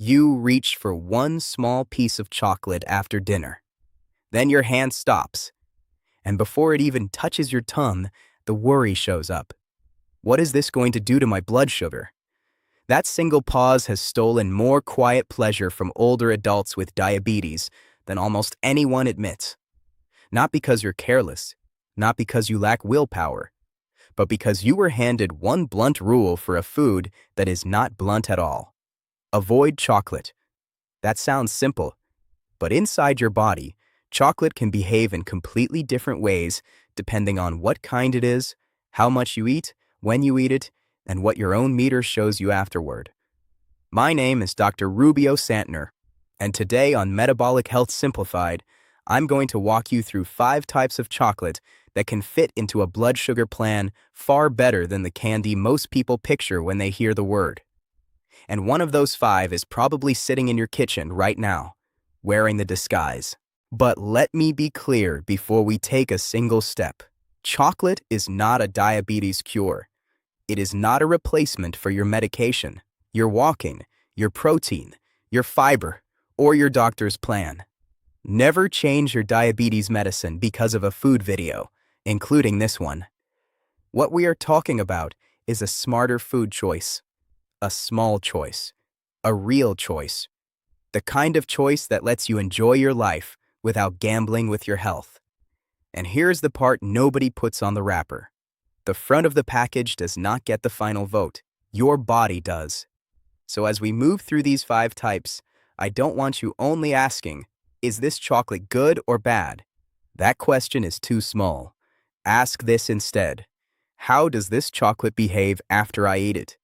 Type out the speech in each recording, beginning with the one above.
You reach for one small piece of chocolate after dinner. Then your hand stops, and before it even touches your tongue, the worry shows up. What is this going to do to my blood sugar? That single pause has stolen more quiet pleasure from older adults with diabetes than almost anyone admits. Not because you're careless, not because you lack willpower, but because you were handed one blunt rule for a food that is not blunt at all. Avoid chocolate. That sounds simple, but inside your body, chocolate can behave in completely different ways depending on what kind it is, how much you eat, when you eat it, and what your own meter shows you afterward. My name is Dr. Rubio Santner, and today on Metabolic Health Simplified, I'm going to walk you through 5 types of chocolate that can fit into a blood sugar plan far better than the candy most people picture when they hear the word. And one of those 5 is probably sitting in your kitchen right now, wearing the disguise. But let me be clear before we take a single step. Chocolate is not a diabetes cure. It is not a replacement for your medication, your walking, your protein, your fiber, or your doctor's plan. Never change your diabetes medicine because of a food video, including this one. What we are talking about is a smarter food choice, a small choice, a real choice, the kind of choice that lets you enjoy your life without gambling with your health. And here's the part nobody puts on the wrapper. The front of the package does not get the final vote. Your body does. So as we move through these 5 types, I don't want you only asking, is this chocolate good or bad? That question is too small. Ask this instead. How does this chocolate behave after I eat it?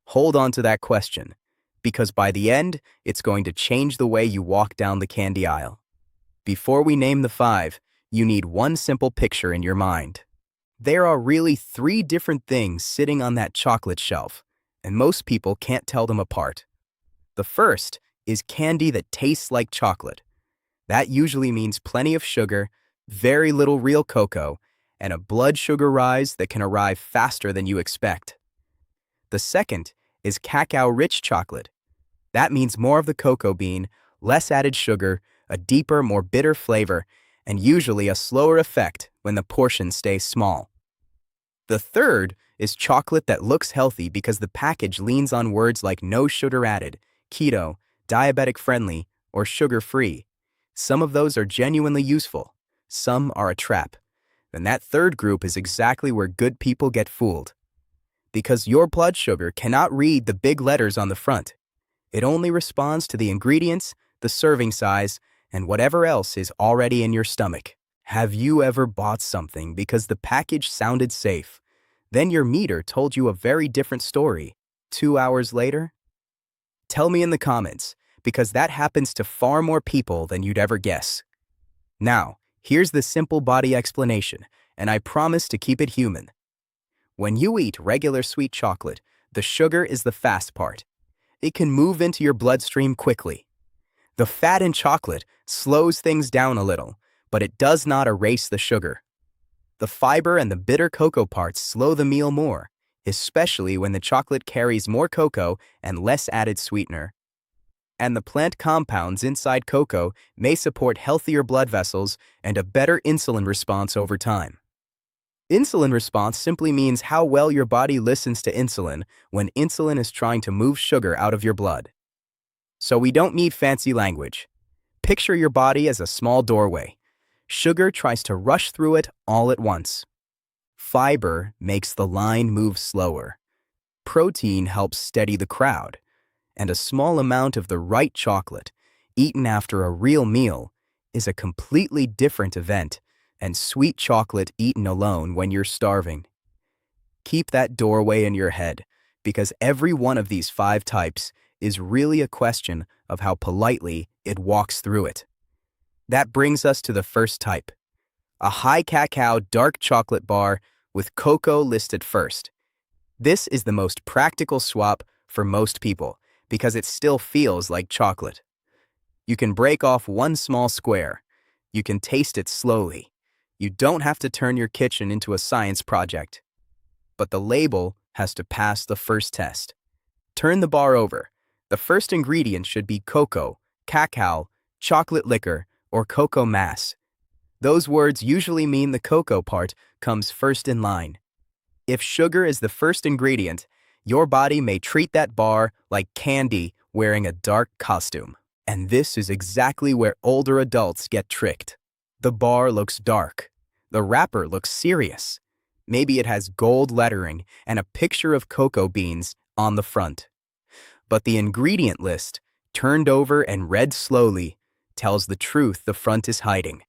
Hold on to that question, because by the end, it's going to change the way you walk down the candy aisle. Before we name the 5, you need one simple picture in your mind. There are really 3 different things sitting on that chocolate shelf, and most people can't tell them apart. The first is candy that tastes like chocolate. That usually means plenty of sugar, very little real cocoa, and a blood sugar rise that can arrive faster than you expect. The second is cacao-rich chocolate. That means more of the cocoa bean, less added sugar, a deeper, more bitter flavor, and usually a slower effect when the portions stay small. The third is chocolate that looks healthy because the package leans on words like no sugar added, keto, diabetic friendly, or sugar-free. Some of those are genuinely useful. Some are a trap. And that third group is exactly where good people get fooled. Because your blood sugar cannot read the big letters on the front. It only responds to the ingredients, the serving size, and whatever else is already in your stomach. Have you ever bought something because the package sounded safe? Then your meter told you a very different story 2 hours later? Tell me in the comments, because that happens to far more people than you'd ever guess. Now, here's the simple body explanation, and I promise to keep it human. When you eat regular sweet chocolate, the sugar is the fast part. It can move into your bloodstream quickly. The fat in chocolate slows things down a little, but it does not erase the sugar. The fiber and the bitter cocoa parts slow the meal more, especially when the chocolate carries more cocoa and less added sweetener. And the plant compounds inside cocoa may support healthier blood vessels and a better insulin response over time. Insulin response simply means how well your body listens to insulin when insulin is trying to move sugar out of your blood. So we don't need fancy language. Picture your body as a small doorway. Sugar tries to rush through it all at once. Fiber makes the line move slower. Protein helps steady the crowd. And a small amount of the right chocolate, eaten after a real meal, is a completely different event, and sweet chocolate eaten alone when you're starving. Keep that doorway in your head, because every one of these 5 types is really a question of how politely it walks through it. That brings us to the first type, a high cacao dark chocolate bar with cocoa listed first. This is the most practical swap for most people because it still feels like chocolate. You can break off one small square. You can taste it slowly. You don't have to turn your kitchen into a science project. But the label has to pass the first test. Turn the bar over. The first ingredient should be cocoa, cacao, chocolate liquor, or cocoa mass. Those words usually mean the cocoa part comes first in line. If sugar is the first ingredient, your body may treat that bar like candy wearing a dark costume. And this is exactly where older adults get tricked. The bar looks dark. The wrapper looks serious. Maybe it has gold lettering and a picture of cocoa beans on the front. But the ingredient list, turned over and read slowly, tells the truth the front is hiding.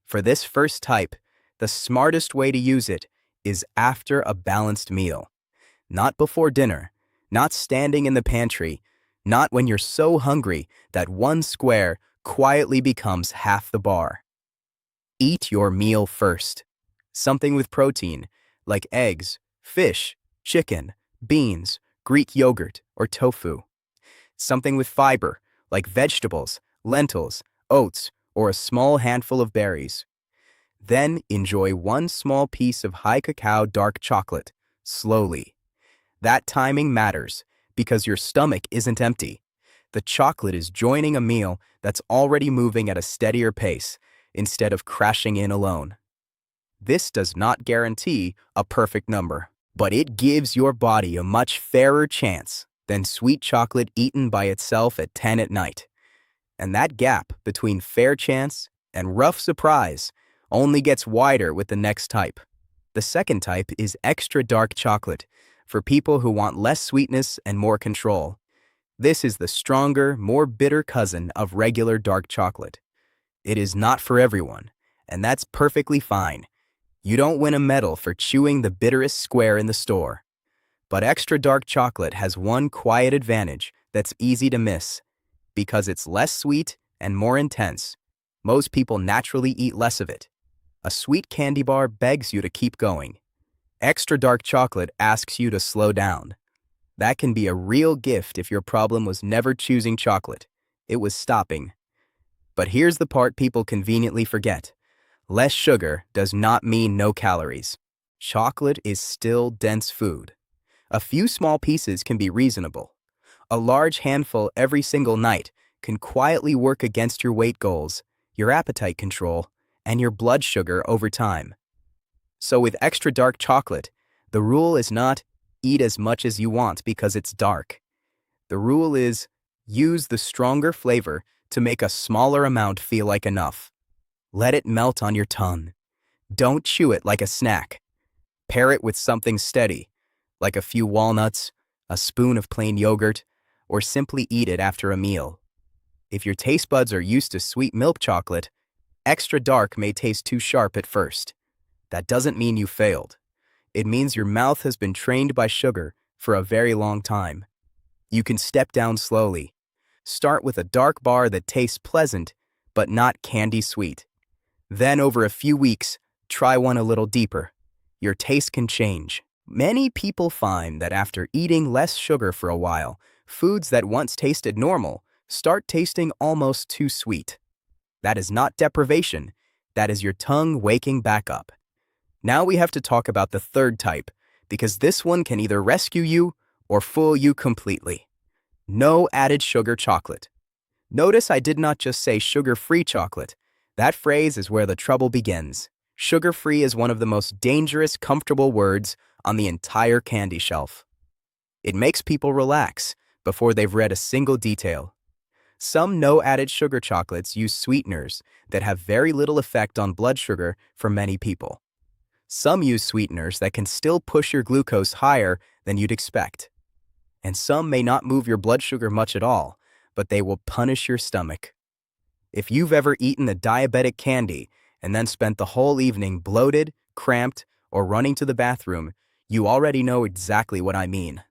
For this first type, the smartest way to use it is after a balanced meal. Not before dinner, not standing in the pantry, not when you're so hungry that one square quietly becomes half the bar. Eat your meal first. Something with protein, like eggs, fish, chicken, beans, Greek yogurt, or tofu. Something with fiber, like vegetables, lentils, oats, or a small handful of berries. Then enjoy one small piece of high cacao dark chocolate, slowly. That timing matters because your stomach isn't empty. The chocolate is joining a meal that's already moving at a steadier pace instead of crashing in alone. This does not guarantee a perfect number, but it gives your body a much fairer chance than sweet chocolate eaten by itself at 10 at night. And that gap between fair chance and rough surprise only gets wider with the next type. The second type is extra dark chocolate, for people who want less sweetness and more control. This is the stronger, more bitter cousin of regular dark chocolate. It is not for everyone, and that's perfectly fine. You don't win a medal for chewing the bitterest square in the store. But extra dark chocolate has one quiet advantage that's easy to miss. Because it's less sweet and more intense, most people naturally eat less of it. A sweet candy bar begs you to keep going. Extra dark chocolate asks you to slow down. That can be a real gift if your problem was never choosing chocolate. It was stopping. But here's the part people conveniently forget. Less sugar does not mean no calories. Chocolate is still dense food. A few small pieces can be reasonable. A large handful every single night can quietly work against your weight goals, your appetite control, and your blood sugar over time. So with extra dark chocolate, the rule is not eat as much as you want because it's dark. The rule is use the stronger flavor to make a smaller amount feel like enough. Let it melt on your tongue. Don't chew it like a snack. Pair it with something steady, like a few walnuts, a spoon of plain yogurt, or simply eat it after a meal. If your taste buds are used to sweet milk chocolate, extra dark may taste too sharp at first. That doesn't mean you failed. It means your mouth has been trained by sugar for a very long time. You can step down slowly. Start with a dark bar that tastes pleasant, but not candy sweet. Then over a few weeks, try one a little deeper. Your taste can change. Many people find that after eating less sugar for a while, foods that once tasted normal start tasting almost too sweet. That is not deprivation. That is your tongue waking back up. Now we have to talk about the third type, because this one can either rescue you or fool you completely. No added sugar chocolate. Notice I did not just say sugar-free chocolate. That phrase is where the trouble begins. Sugar-free is one of the most dangerous, comfortable words on the entire candy shelf. It makes people relax before they've read a single detail. Some no-added sugar chocolates use sweeteners that have very little effect on blood sugar for many people. Some use sweeteners that can still push your glucose higher than you'd expect. And some may not move your blood sugar much at all, but they will punish your stomach. If you've ever eaten a diabetic candy and then spent the whole evening bloated, cramped, or running to the bathroom, you already know exactly what I mean.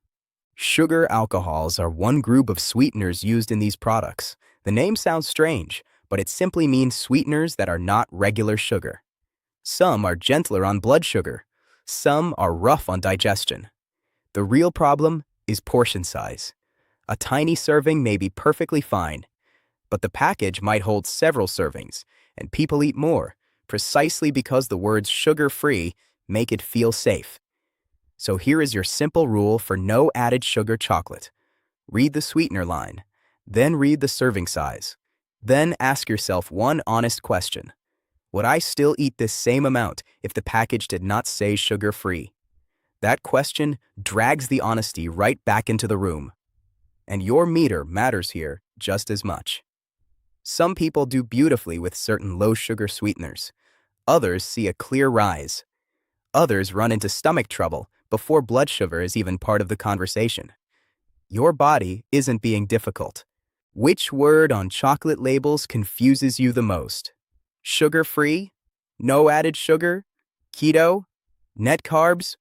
Sugar alcohols are one group of sweeteners used in these products. The name sounds strange, but it simply means sweeteners that are not regular sugar. Some are gentler on blood sugar. Some are rough on digestion. The real problem is portion size. A tiny serving may be perfectly fine, but the package might hold several servings, and people eat more, precisely because the words sugar-free make it feel safe. So here is your simple rule for no added sugar chocolate. Read the sweetener line. Then read the serving size. Then ask yourself one honest question. Would I still eat this same amount if the package did not say sugar-free? That question drags the honesty right back into the room. And your meter matters here just as much. Some people do beautifully with certain low-sugar sweeteners. Others see a clear rise. Others run into stomach trouble before blood sugar is even part of the conversation. Your body isn't being difficult. Which word on chocolate labels confuses you the most? Sugar-free? No added sugar? Keto? Net carbs?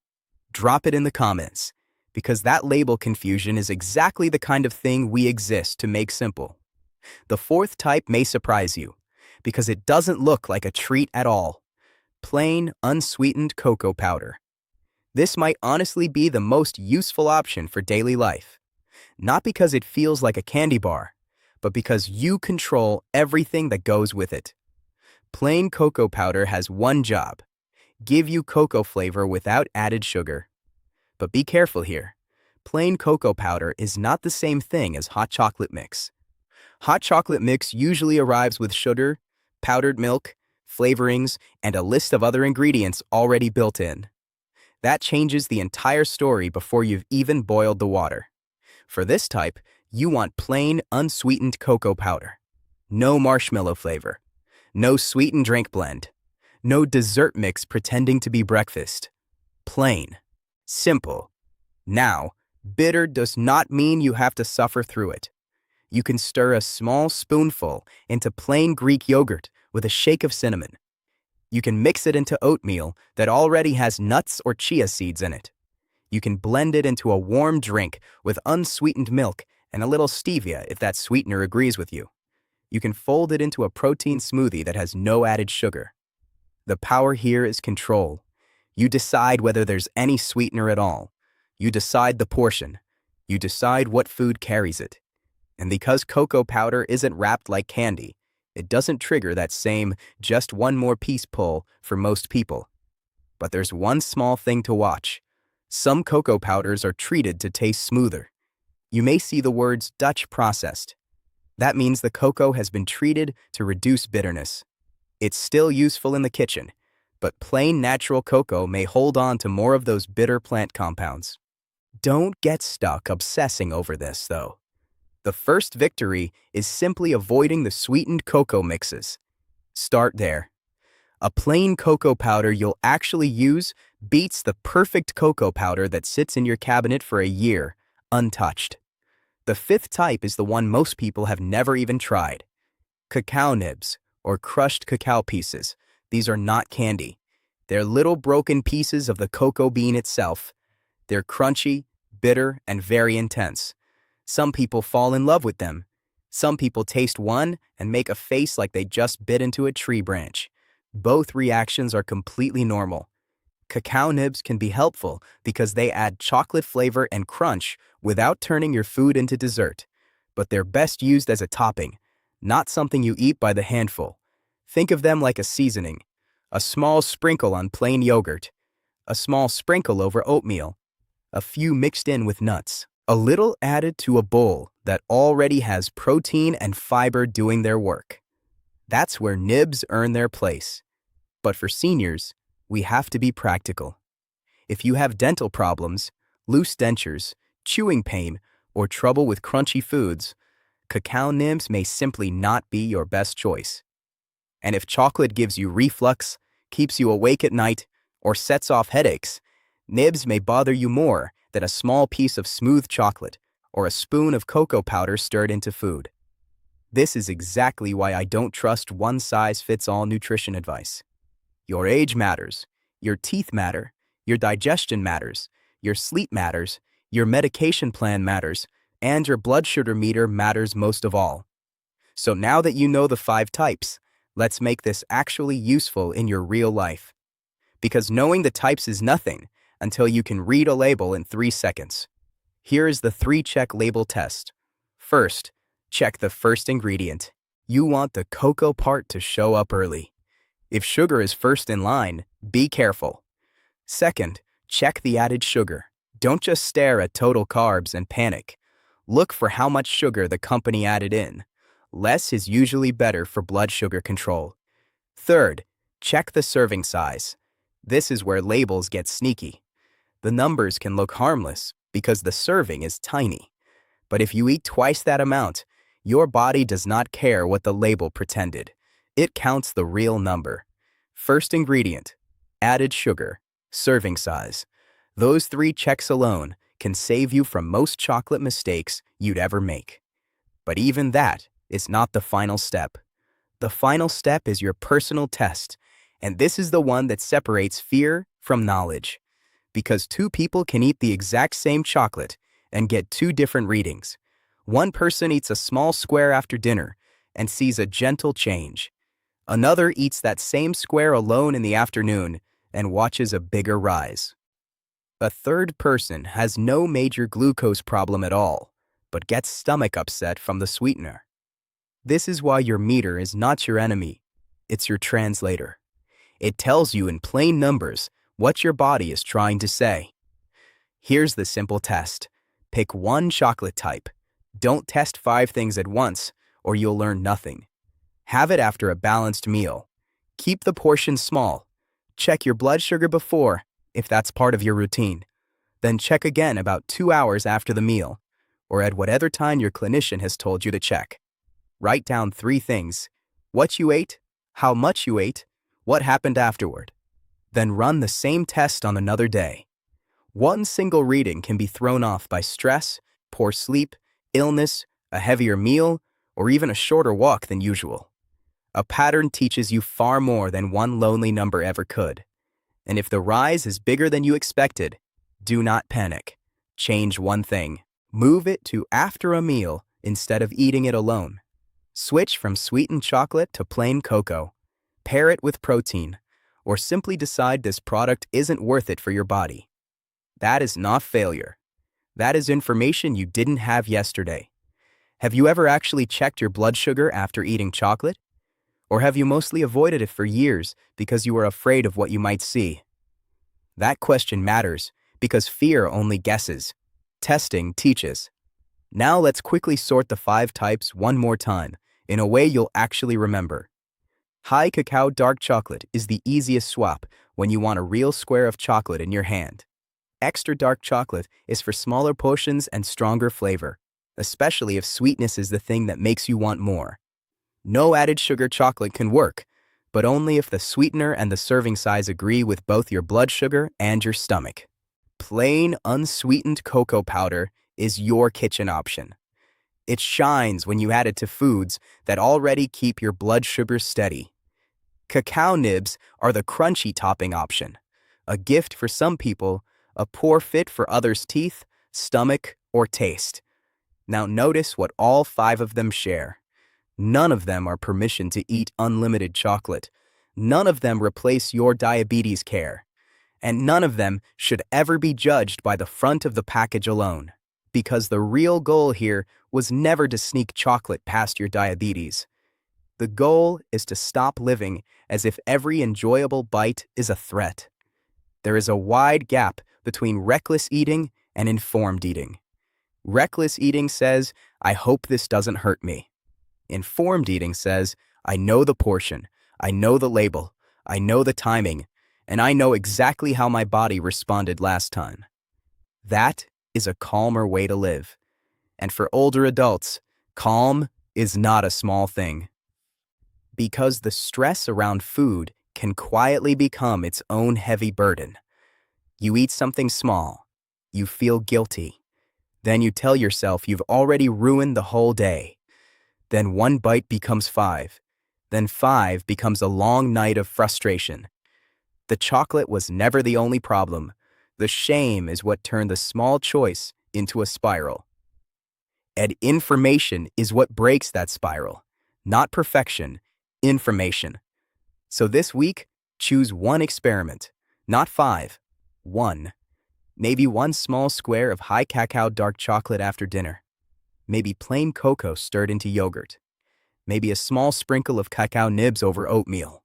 Drop it in the comments, because that label confusion is exactly the kind of thing we exist to make simple. The fourth type may surprise you, because it doesn't look like a treat at all. Plain, unsweetened cocoa powder. This might honestly be the most useful option for daily life. Not because it feels like a candy bar, but because you control everything that goes with it. Plain cocoa powder has one job: give you cocoa flavor without added sugar. But be careful here. Plain cocoa powder is not the same thing as hot chocolate mix. Hot chocolate mix usually arrives with sugar, powdered milk, flavorings, and a list of other ingredients already built in. That changes the entire story before you've even boiled the water. For this type, you want plain, unsweetened cocoa powder. No marshmallow flavor. No sweetened drink blend. No dessert mix pretending to be breakfast. Plain. Simple. Now, bitter does not mean you have to suffer through it. You can stir a small spoonful into plain Greek yogurt with a shake of cinnamon. You can mix it into oatmeal that already has nuts or chia seeds in it. You can blend it into a warm drink with unsweetened milk and a little stevia if that sweetener agrees with you. You can fold it into a protein smoothie that has no added sugar. The power here is control. You decide whether there's any sweetener at all. You decide the portion. You decide what food carries it. And because cocoa powder isn't wrapped like candy, it doesn't trigger that same just one more piece pull for most people. But there's one small thing to watch. Some cocoa powders are treated to taste smoother. You may see the words Dutch processed. That means the cocoa has been treated to reduce bitterness. It's still useful in the kitchen, but plain natural cocoa may hold on to more of those bitter plant compounds. Don't get stuck obsessing over this, though. The first victory is simply avoiding the sweetened cocoa mixes. Start there. A plain cocoa powder you'll actually use beats the perfect cocoa powder that sits in your cabinet for a year, untouched. The fifth type is the one most people have never even tried. Cacao nibs, or crushed cacao pieces. These are not candy. They're little broken pieces of the cocoa bean itself. They're crunchy, bitter, and very intense. Some people fall in love with them. Some people taste one and make a face like they just bit into a tree branch. Both reactions are completely normal. Cacao nibs can be helpful because they add chocolate flavor and crunch without turning your food into dessert. But they're best used as a topping, not something you eat by the handful. Think of them like a seasoning. A small sprinkle on plain yogurt. A small sprinkle over oatmeal. A few mixed in with nuts. A little added to a bowl that already has protein and fiber doing their work. That's where nibs earn their place. But for seniors, we have to be practical. If you have dental problems, loose dentures, chewing pain, or trouble with crunchy foods, cacao nibs may simply not be your best choice. And if chocolate gives you reflux, keeps you awake at night, or sets off headaches, nibs may bother you more than a small piece of smooth chocolate or a spoon of cocoa powder stirred into food. This is exactly why I don't trust one-size-fits-all nutrition advice. Your age matters, your teeth matter, your digestion matters, your sleep matters, your medication plan matters, and your blood sugar meter matters most of all. So now that you know the 5 types, let's make this actually useful in your real life. Because knowing the types is nothing until you can read a label in 3 seconds. Here is the 3-check label test. First, check the first ingredient. You want the cocoa part to show up early. If sugar is first in line, be careful. Second, check the added sugar. Don't just stare at total carbs and panic. Look for how much sugar the company added in. Less is usually better for blood sugar control. Third, check the serving size. This is where labels get sneaky. The numbers can look harmless because the serving is tiny. But if you eat twice that amount, your body does not care what the label pretended. It counts the real number. First ingredient, added sugar, serving size. Those 3 checks alone can save you from most chocolate mistakes you'd ever make. But even that is not the final step. The final step is your personal test, and this is the one that separates fear from knowledge. Because 2 people can eat the exact same chocolate and get 2 different readings. One person eats a small square after dinner and sees a gentle change. Another eats that same square alone in the afternoon and watches a bigger rise. A third person has no major glucose problem at all, but gets stomach upset from the sweetener. This is why your meter is not your enemy, it's your translator. It tells you in plain numbers what your body is trying to say. Here's the simple test. Pick one chocolate type. Don't test 5 things at once, or you'll learn nothing. Have it after a balanced meal. Keep the portion small. Check your blood sugar before, if that's part of your routine. Then check again about 2 hours after the meal, or at whatever time your clinician has told you to check. Write down 3 things: what you ate, how much you ate, what happened afterward. Then run the same test on another day. One single reading can be thrown off by stress, poor sleep, illness, a heavier meal, or even a shorter walk than usual. A pattern teaches you far more than one lonely number ever could. And if the rise is bigger than you expected, do not panic. Change one thing. Move it to after a meal instead of eating it alone. Switch from sweetened chocolate to plain cocoa. Pair it with protein, or simply decide this product isn't worth it for your body. That is not failure. That is information you didn't have yesterday. Have you ever actually checked your blood sugar after eating chocolate? Or have you mostly avoided it for years because you were afraid of what you might see? That question matters because fear only guesses. Testing teaches. Now let's quickly sort the 5 types one more time in a way you'll actually remember. High cacao dark chocolate is the easiest swap when you want a real square of chocolate in your hand. Extra dark chocolate is for smaller portions and stronger flavor, especially if sweetness is the thing that makes you want more. No added sugar chocolate can work, but only if the sweetener and the serving size agree with both your blood sugar and your stomach. Plain, unsweetened cocoa powder is your kitchen option. It shines when you add it to foods that already keep your blood sugar steady. Cacao nibs are the crunchy topping option, a gift for some people, a poor fit for others' teeth, stomach, or taste. Now notice what all 5 of them share. None of them are permission to eat unlimited chocolate. None of them replace your diabetes care. And none of them should ever be judged by the front of the package alone. Because the real goal here was never to sneak chocolate past your diabetes. The goal is to stop living as if every enjoyable bite is a threat. There is a wide gap between reckless eating and informed eating. Reckless eating says, I hope this doesn't hurt me. Informed eating says, I know the portion, I know the label, I know the timing, and I know exactly how my body responded last time. That is a calmer way to live. And for older adults, calm is not a small thing. Because the stress around food can quietly become its own heavy burden. You eat something small, you feel guilty. Then you tell yourself you've already ruined the whole day. Then 1 bite becomes 5. Then 5 becomes a long night of frustration. The chocolate was never the only problem. The shame is what turned the small choice into a spiral. And information is what breaks that spiral. Not perfection, information. So this week, choose 1 experiment, not 5. 1. Maybe 1 small square of high cacao dark chocolate after dinner. Maybe plain cocoa stirred into yogurt. Maybe a small sprinkle of cacao nibs over oatmeal.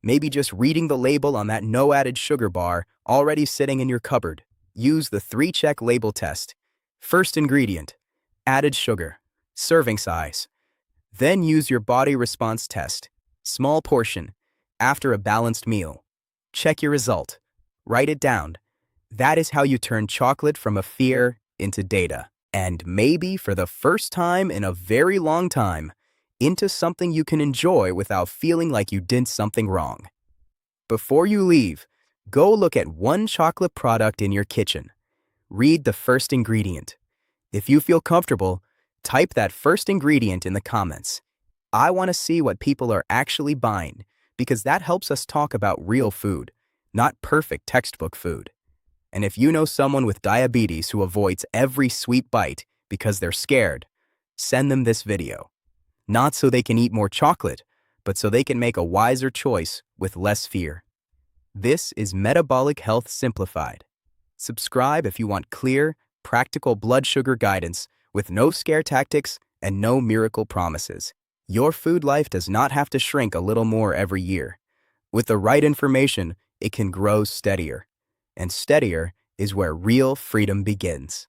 Maybe just reading the label on that no added sugar bar already sitting in your cupboard. Use the 3-check label test. First ingredient, Added sugar. Serving size. Then use your body response test. Small portion. After a balanced meal. Check your result. Write it down. That is how you turn chocolate from a fear into data. And maybe for the first time in a very long time, into something you can enjoy without feeling like you did something wrong. Before you leave, go look at one chocolate product in your kitchen. Read the first ingredient. If you feel comfortable, type that first ingredient in the comments. I want to see what people are actually buying, because that helps us talk about real food, not perfect textbook food. And if you know someone with diabetes who avoids every sweet bite because they're scared, send them this video. Not so they can eat more chocolate, but so they can make a wiser choice with less fear. This is Metabolic Health Simplified. Subscribe if you want clear, practical blood sugar guidance with no scare tactics and no miracle promises. Your food life does not have to shrink a little more every year. With the right information, it can grow steadier. And steadier is where real freedom begins.